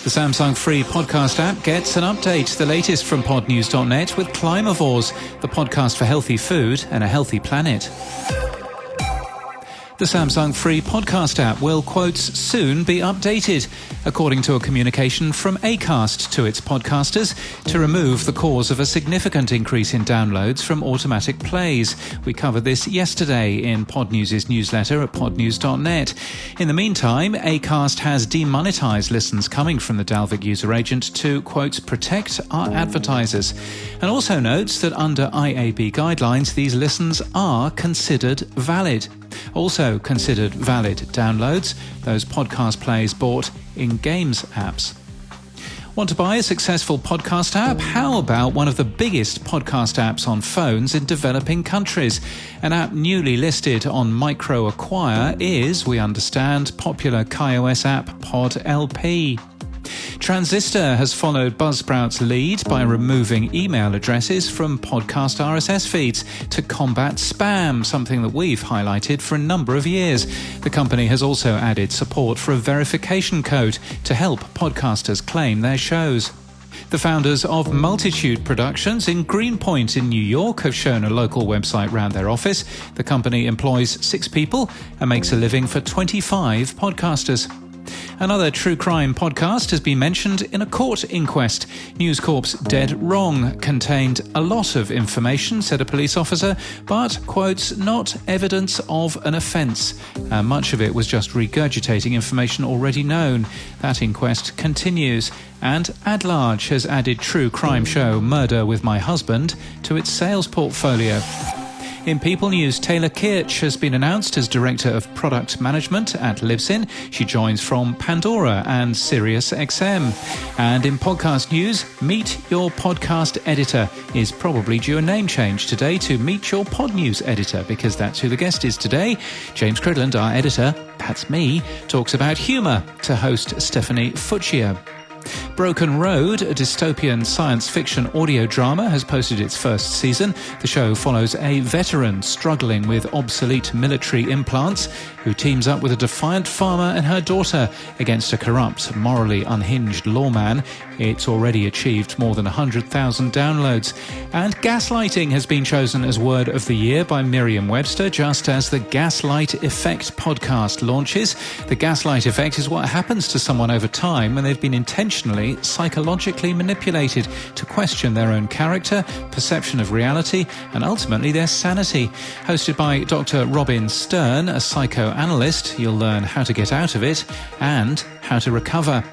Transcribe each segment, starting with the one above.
The Samsung free podcast app gets an update, the latest from Podnews.net with Climavores, the podcast for healthy food and a healthy planet. The Samsung free podcast app will, quotes, soon be updated, according to a communication from Acast to its podcasters, to remove the cause of a significant increase in downloads from automatic plays. We covered this yesterday in Podnews' newsletter at podnews.net. In the meantime, Acast has demonetized listens coming from the Dalvik user agent to, quote, protect our advertisers, and also notes that under IAB guidelines, these listens are considered valid. Also considered valid downloads, those podcast plays bought in games apps. Want to buy a successful podcast app? How about one of the biggest podcast apps on phones in developing countries? An app newly listed on MicroAcquire is, we understand, popular iOS app PodLP. Transistor has followed Buzzsprout's lead by removing email addresses from podcast RSS feeds to combat spam, something that we've highlighted for a number of years. The company has also added support for a verification code to help podcasters claim their shows. The founders of Multitude Productions in Greenpoint in New York have shown a local website round their office. The company employs 6 people and makes a living for 25 podcasters. Another true crime podcast has been mentioned in a court inquest. News Corp's Dead Wrong contained a lot of information, said a police officer, but, quotes, not evidence of an offence. Much of it was just regurgitating information already known. That inquest continues. And At Large has added true crime show Murder with My Husband to its sales portfolio. In People News, Taylor Kirch has been announced as Director of Product Management at Libsyn. She joins from Pandora and SiriusXM. And in Podcast News, Meet Your Podcast Editor is probably due a name change today to Meet Your Pod News Editor, because that's who the guest is today. James Cridland, our editor, that's me, talks about humour to host Stephanie Fuccia. Broken Road, a dystopian science fiction audio drama, has posted its first season. The show follows a veteran struggling with obsolete military implants who teams up with a defiant farmer and her daughter against a corrupt, morally unhinged lawman. It's already achieved more than 100,000 downloads. And gaslighting has been chosen as Word of the Year by Merriam-Webster, just as the Gaslight Effect podcast launches. The gaslight effect is what happens to someone over time when they've been intentionally psychologically manipulated to question their own character, perception of reality, and ultimately their sanity. Hosted by Dr. Robin Stern, a psychoanalyst, you'll learn how to get out of it and how to recover.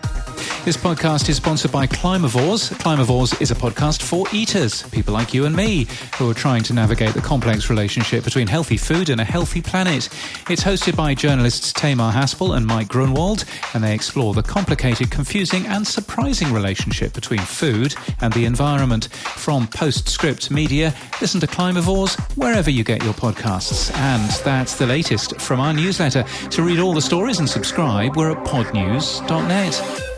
This podcast is sponsored by Climavores. Climavores is a podcast for eaters, people like you and me, who are trying to navigate the complex relationship between healthy food and a healthy planet. It's hosted by journalists Tamar Haspel and Mike Grunwald, and they explore the complicated, confusing and surprising relationship between food and the environment. From Postscript Media, listen to Climavores wherever you get your podcasts. And that's the latest from our newsletter. To read all the stories and subscribe, we're at podnews.net.